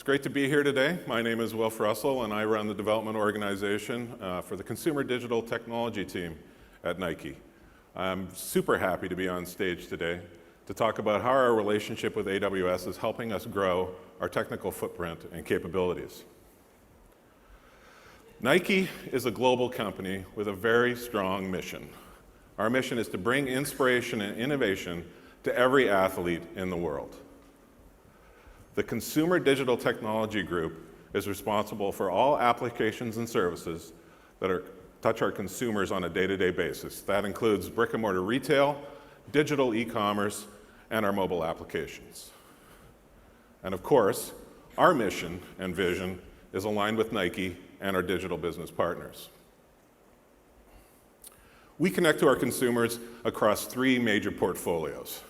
great to be here today. My name is Wilf Russell, and I run the development organization for the Consumer Digital Technology team at Nike. I'm super happy to be on stage today to talk about how our relationship with AWS is helping us grow our technical footprint and capabilities. Nike is a global company with a very strong mission. Our mission is to bring inspiration and innovation to every athlete in the world. The Consumer Digital Technology Group is responsible for all applications and services that touch our consumers on a day-to-day basis. That includes brick-and-mortar retail, digital e-commerce, and our mobile applications. And of course, our mission and vision is aligned with Nike and our digital business partners. We connect to our consumers across three major portfolios.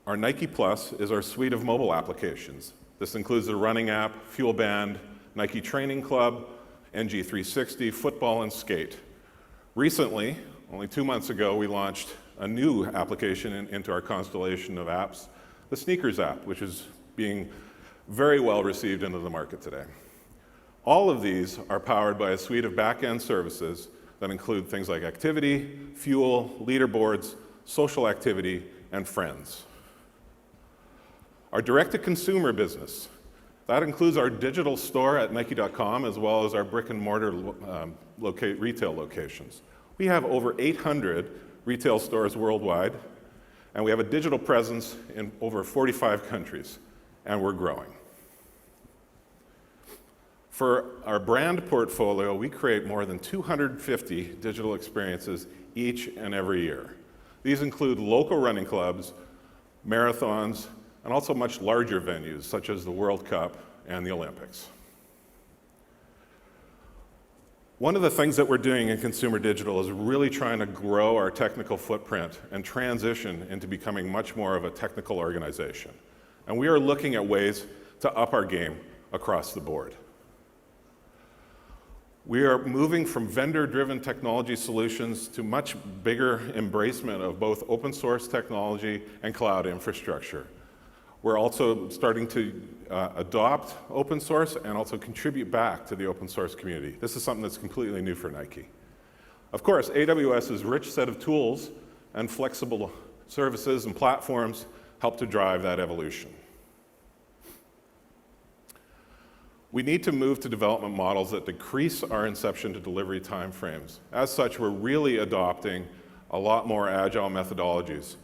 Our Nike Plus is our suite of mobile applications. This includes the running app, Fuel Band, Nike Training Club, NG360, football, and skate. Recently, only 2 months ago, we launched a new application into our constellation of apps, the Sneakers app, which is being very well received into the market today. All of these are powered by a suite of back-end services that include things like activity, fuel, leaderboards, social activity, and friends. Our direct-to-consumer business, that includes our digital store at Nike.com as well as our brick-and-mortar retail locations. We have over 800 retail stores worldwide, and we have a digital presence in over 45 countries, and we're growing. For our brand portfolio, we create more than 250 digital experiences each and every year. These include local running clubs, marathons, and also much larger venues, such as the World Cup and the Olympics. One of the things that we're doing in consumer digital is really trying to grow our technical footprint and transition into becoming much more of a technical organization. And we are looking at ways to up our game across the board. We are moving from vendor-driven technology solutions to much bigger embracement of both open source technology and cloud infrastructure. We're also starting to adopt open source and also contribute back to the open source community. This is something that's completely new for Nike. Of course, AWS's rich set of tools and flexible services and platforms help to drive that evolution. We need to move to development models that decrease our inception to delivery timeframes. As such, we're really adopting a lot more agile methodologies.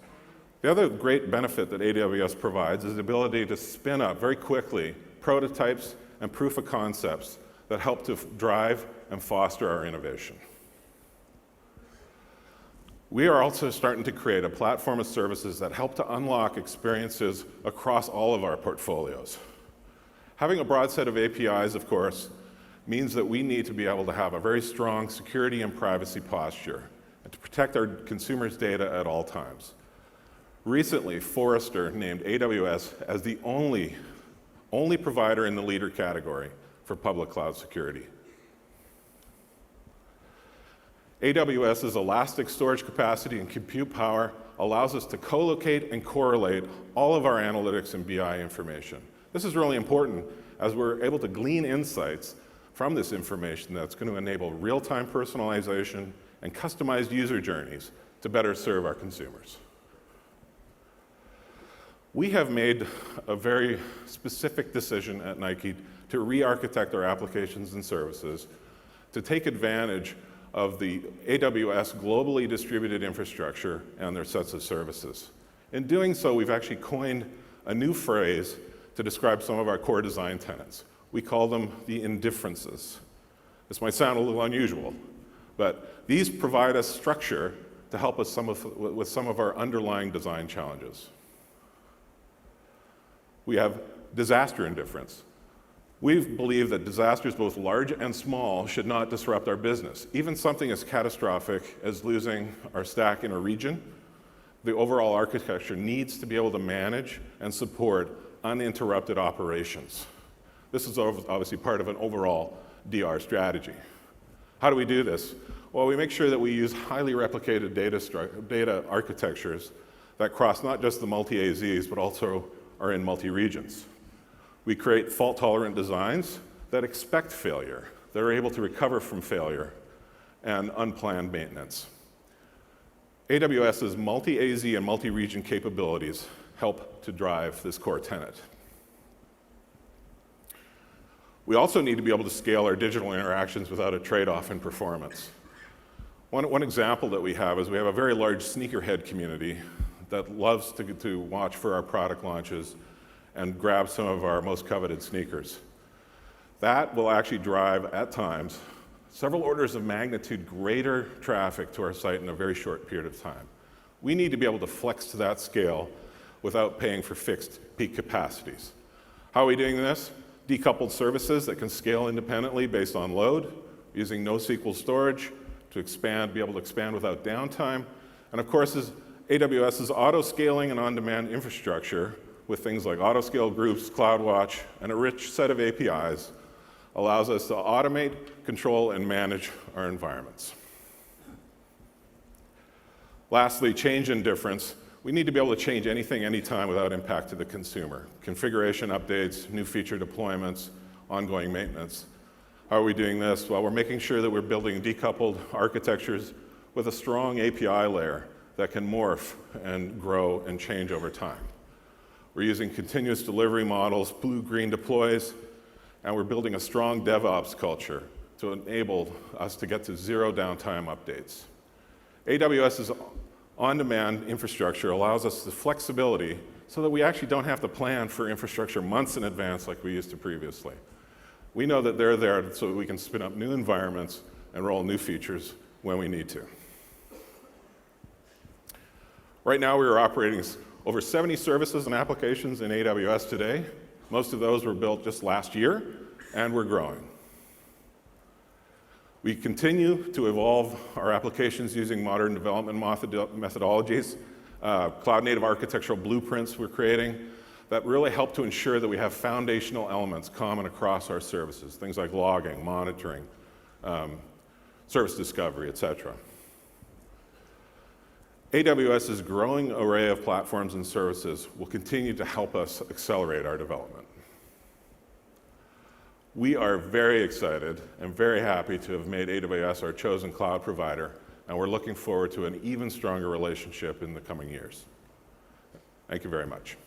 The other great benefit that AWS provides is the ability to spin up very quickly prototypes and proof of concepts that help to drive and foster our innovation. We are also starting to create a platform of services that help to unlock experiences across all of our portfolios. Having a broad set of APIs, of course, means that we need to be able to have a very strong security and privacy posture and to protect our consumers' data at all times. Recently, Forrester named AWS as the only provider in the leader category for public cloud security. AWS's elastic storage capacity and compute power allows us to co-locate and correlate all of our analytics and BI information. This is really important as we're able to glean insights from this information that's going to enable real-time personalization and customized user journeys to better serve our consumers. We have made a very specific decision at Nike to re-architect our applications and services to take advantage of the AWS globally distributed infrastructure and their sets of services. In doing so, we've actually coined a new phrase to describe some of our core design tenets. We call them the indifferences. This might sound a little unusual, but these provide us structure to help us with some of our underlying design challenges. We have disaster indifference. We believe that disasters, both large and small, should not disrupt our business. Even something as catastrophic as losing our stack in a region, the overall architecture needs to be able to manage and support uninterrupted operations. This is obviously part of an overall DR strategy. How do we do this? Well, we make sure that we use highly replicated data architectures that cross not just the multi-AZs, but also are in multi-regions. We create fault-tolerant designs that expect failure, that are able to recover from failure and unplanned maintenance. AWS's multi-AZ and multi-region capabilities help to drive this core tenet. We also need to be able to scale our digital interactions without a trade-off in performance. One example that we have is we have a very large sneakerhead community that loves to watch for our product launches and grab some of our most coveted sneakers. That will actually drive, at times, several orders of magnitude greater traffic to our site in a very short period of time. We need to be able to flex to that scale without paying for fixed peak capacities. How are we doing this? Decoupled services that can scale independently based on load, using NoSQL storage to expand, be able to expand without downtime. And of course, is AWS's auto-scaling and on-demand infrastructure with things like auto-scale groups, CloudWatch, and a rich set of APIs allows us to automate, control, and manage our environments. Lastly, change indifference. We need to be able to change anything, anytime without impact to the consumer. Configuration updates, new feature deployments, ongoing maintenance. How are we doing this? Well, we're making sure that we're building decoupled architectures with a strong API layer that can morph and grow and change over time. We're using continuous delivery models, blue-green deploys, and we're building a strong DevOps culture to enable us to get to zero downtime updates. AWS's on-demand infrastructure allows us the flexibility so that we actually don't have to plan for infrastructure months in advance like we used to previously. We know that they're there so that we can spin up new environments and roll new features when we need to. Right now, we are operating over 70 services and applications in AWS today. Most of those were built just last year, and we're growing. We continue to evolve our applications using modern development methodologies, cloud-native architectural blueprints we're creating that really help to ensure that we have foundational elements common across our services, things like logging, monitoring, service discovery, et cetera. AWS's growing array of platforms and services will continue to help us accelerate our development. We are very excited and very happy to have made AWS our chosen cloud provider, and we're looking forward to an even stronger relationship in the coming years. Thank you very much.